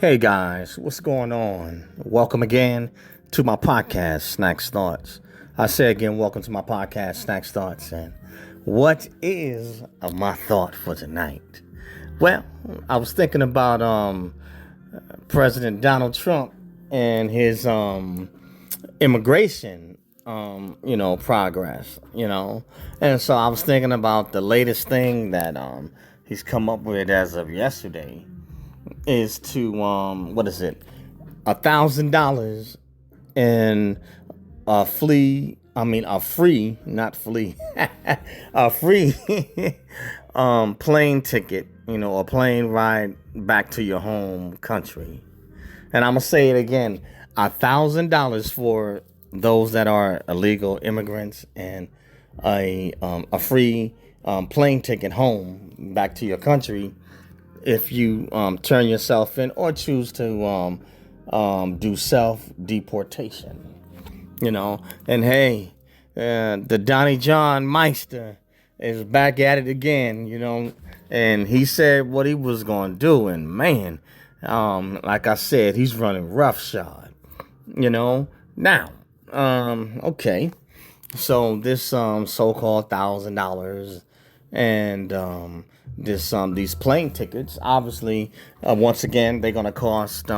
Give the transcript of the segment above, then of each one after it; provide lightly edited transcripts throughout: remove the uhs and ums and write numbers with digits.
Hey guys, what's going on? Welcome again to my podcast, Snacks Thoughts. I say again, welcome to my podcast, Snacks Thoughts. And what is my thought for tonight? Well, I was thinking about President Donald Trump and his immigration progress, And so I was thinking about the latest thing that he's come up with as of yesterday is to what is it, $1,000 in a free, not flee, a free plane ticket, a plane ride back to your home country. And I'm gonna say it again, $1,000 for those that are illegal immigrants, and a free plane ticket home back to your country if you turn yourself in or choose to do self deportation. And hey, the Donnie John Meister is back at it again, and he said what he was going to do, and man, like I said, he's running roughshod, Now, okay, so this so-called $1,000 and these plane tickets, obviously, once again, they're gonna cost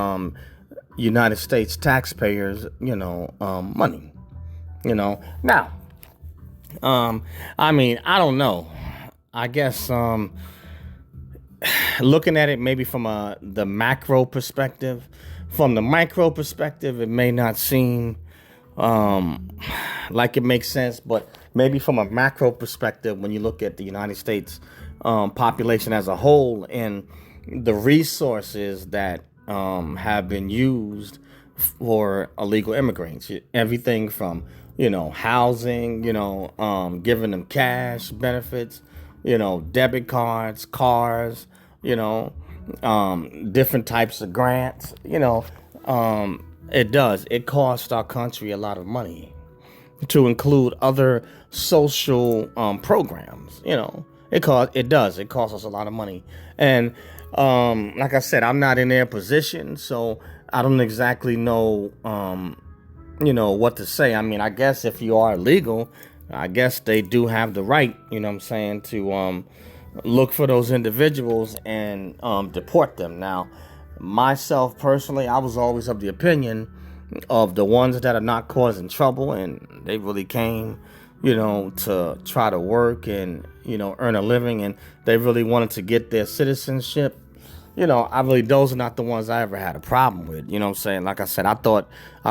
United States taxpayers, money. Now, I don't know. I guess looking at it maybe from the macro perspective, from the micro perspective, it may not seem like it makes sense, but maybe from a macro perspective, when you look at the United States population as a whole and the resources that have been used for illegal immigrants, everything from housing, giving them cash benefits, debit cards, cars, different types of grants, it costs our country a lot of money to include other social programs. It costs us a lot of money. And like I said, I'm not in their position, so I don't exactly know what to say. I guess if you are illegal, I guess they do have the right, to look for those individuals and deport them. Now, myself personally, I was always of the opinion of the ones that are not causing trouble and they really came, to try to work and, earn a living, and they really wanted to get their citizenship. Those are not the ones I ever had a problem with. Like I said, I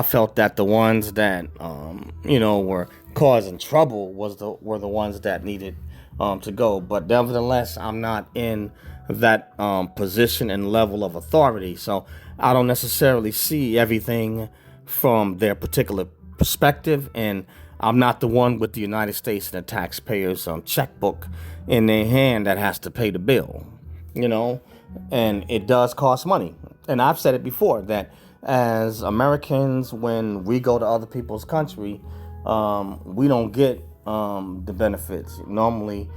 felt that the ones that, were causing trouble were the ones that needed to go. But nevertheless, I'm not in that position and level of authority, so I don't necessarily see everything from their particular perspective, and I'm not the one with the United States and the taxpayers' checkbook in their hand that has to pay the bill, and it does cost money. And I've said it before that as Americans, when we go to other people's country, we don't get the benefits. Normally,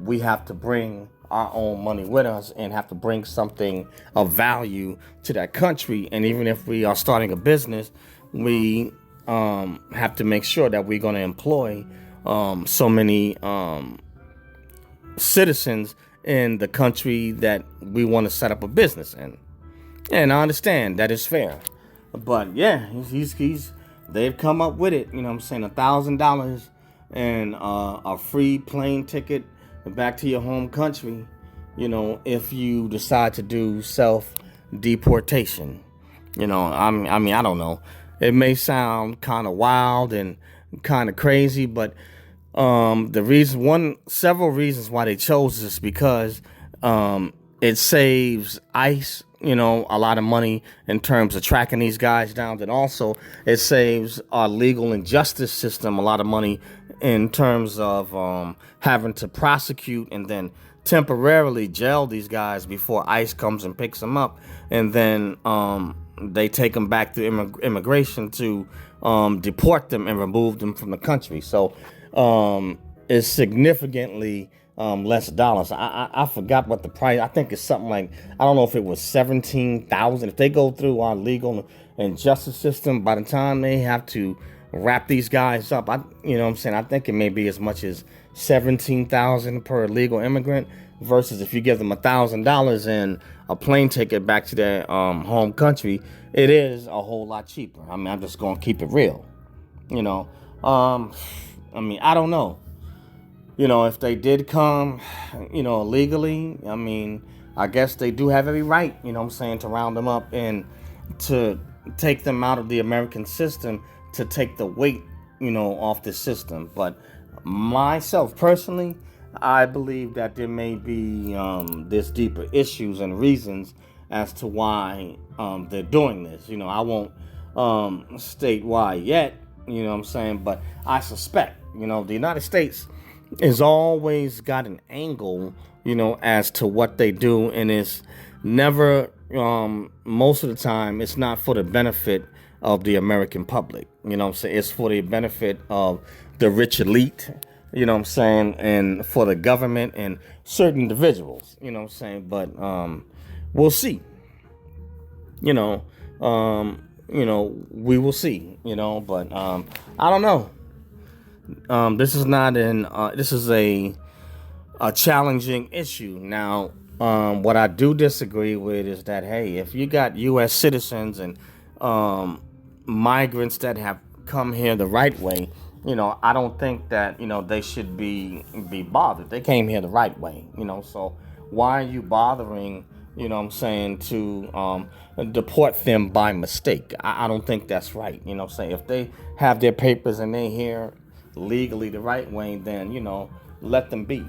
we have to bring our own money with us and have to bring something of value to that country. And even if we are starting a business, we have to make sure that we're going to employ so many citizens in the country that we want to set up a business in. And I understand that is fair, but yeah, they've come up with it. $1,000 and a free plane ticket back to your home country. If you decide to do self deportation. I don't know. It may sound kind of wild and kind of crazy, but several reasons why they chose this, because it saves ICE, a lot of money in terms of tracking these guys down. And also it saves our legal and justice system a lot of money in terms of having to prosecute and then temporarily jail these guys before ICE comes and picks them up. And then they take them back to immigration to deport them and remove them from the country. So it's significantly less dollars. I forgot what the price. I think it's something like, I don't know if it was 17,000. If they go through our legal and justice system, by the time they have to wrap these guys up, you know what I'm saying, I think it may be as much as 17,000 per illegal immigrant, versus if you give them $1,000 and a plane ticket back to their home country, it is a whole lot cheaper. I mean, I'm just gonna keep it real, you know. I mean, I don't know. You know, if they did come, you know, illegally, I mean, I guess they do have every right, you know what I'm saying, to round them up and to take them out of the American system, to take the weight, you know, off the system. But myself personally, I believe that there may be this deeper issues and reasons as to why they're doing this. You know, I won't state why yet, you know what I'm saying, but I suspect, you know, the United States has always got an angle, you know, as to what they do, and it's never, most of the time, it's not for the benefit of the American public. You know what I'm saying? It's for the benefit of the rich elite, you know what I'm saying, and for the government and certain individuals, you know what I'm saying. But we'll see. You know, we will see, you know, but I don't know. This is not this is a challenging issue. Now, what I do disagree with is that, hey, if you got U.S. citizens and migrants that have come here the right way, you know, I don't think that, you know, they should be bothered. They came here the right way, you know, so why are you bothering, you know what I'm saying, to deport them by mistake? I don't think that's right, you know what I'm saying. If they have their papers and they here legally the right way, then, you know, let them be,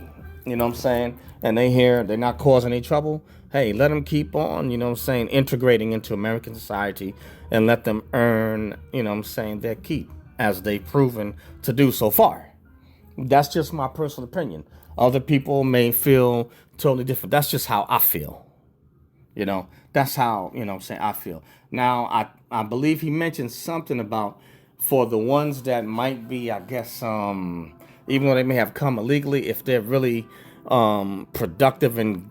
you know what I'm saying, and they're not causing any trouble, hey, let them keep on, you know what I'm saying, integrating into American society, and let them earn, you know what I'm saying, their keep, as they've proven to do so far. That's just my personal opinion. Other people may feel totally different. That's just how I feel. You know, that's how, you know what I'm saying, I feel. Now, I believe he mentioned something about, for the ones that might be, I guess, even though they may have come illegally, if they're really productive and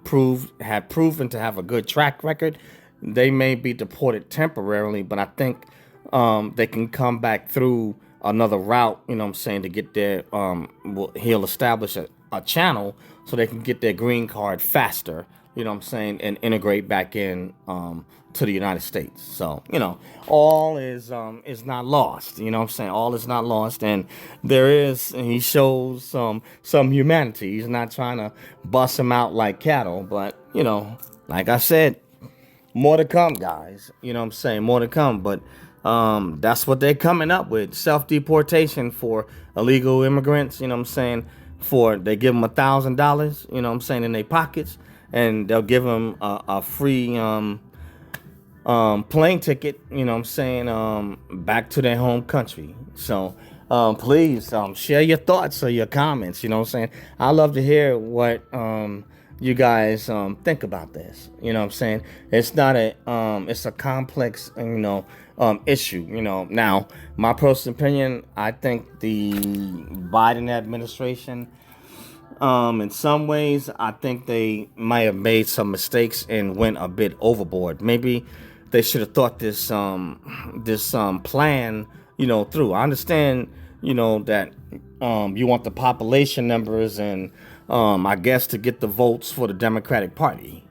proven to have a good track record, they may be deported temporarily, but I think they can come back through another route, you know what I'm saying, to get their, he'll establish a channel so they can get their green card faster, you know what I'm saying, and integrate back in to the United States. So, you know, all is not lost, you know what I'm saying, all is not lost, and he shows some humanity. He's not trying to bust them out like cattle, but, you know, like I said, more to come, guys, you know what I'm saying, more to come, but that's what they're coming up with, self-deportation for illegal immigrants, you know what I'm saying, they give them $1,000, you know what I'm saying, in their pockets, and they'll give them a free plane ticket, you know what I'm saying, back to their home country. So please share your thoughts or your comments, you know what I'm saying. I love to hear what you guys think about this, you know what I'm saying. It's not it's a complex, you know, issue, you know. Now, my personal opinion, I think the Biden administration, in some ways, I think they might have made some mistakes and went a bit overboard. Maybe they should have thought this plan, you know, through. I understand, you know, that you want the population numbers and I guess to get the votes for the Democratic Party.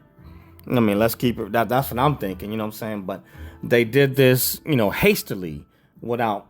I mean, let's keep it. That's what I'm thinking, you know what I'm saying? But they did this, you know, hastily without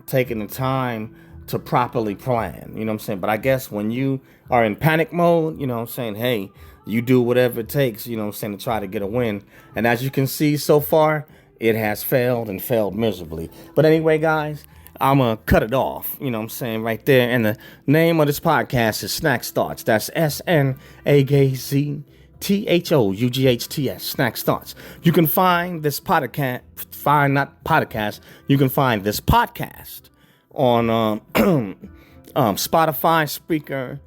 taking the time to properly plan, you know what I'm saying? But I guess when you are in panic mode, you know what I'm saying, hey, you do whatever it takes, you know what I'm saying, to try to get a win. And as you can see so far, it has failed and failed miserably. But anyway, guys, I'm going to cut it off, you know what I'm saying, right there. And the name of this podcast is Snacks Thoughts. That's SNAGZTHOUGHTS, Snacks Thoughts. You can find this podcast, you can find this podcast on Spotify, Spreaker,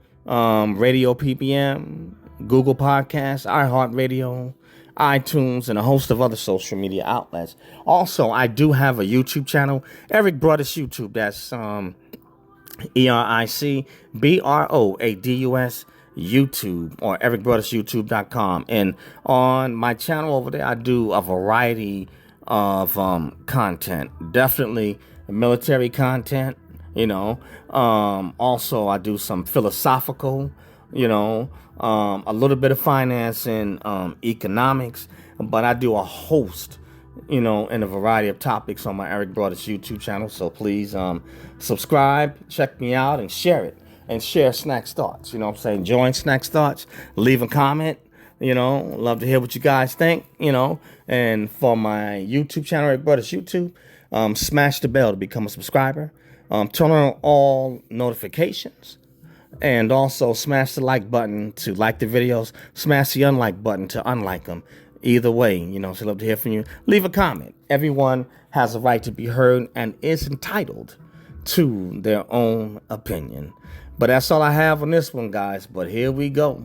Radio PPM, Google Podcasts, iHeartRadio, iTunes, and a host of other social media outlets. Also, I do have a YouTube channel, Eric Brothers YouTube. That's EricBroadus YouTube, or ericbroadusyouTube.com. And on my channel over there, I do a variety of content. Definitely military content, also I do some philosophical, a little bit of finance and economics, but I do a host, in a variety of topics on my Eric Broadus YouTube channel. So please subscribe, check me out, and share it. And share Snack's Thoughts. You know what I'm saying? Join Snack's Thoughts. Leave a comment. Love to hear what you guys think. And for my YouTube channel, Eric Broadus YouTube, smash the bell to become a subscriber. Turn on all notifications. And also smash the like button to like the videos. Smash the unlike button to unlike them. Either way, so love to hear from you. Leave a comment. Everyone has a right to be heard and is entitled to their own opinion. But that's all I have on this one, guys. But here we go.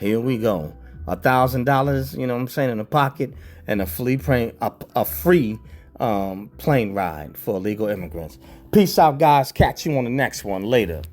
$1,000, in the pocket, and a free plane ride for illegal immigrants. Peace out, guys. Catch you on the next one later.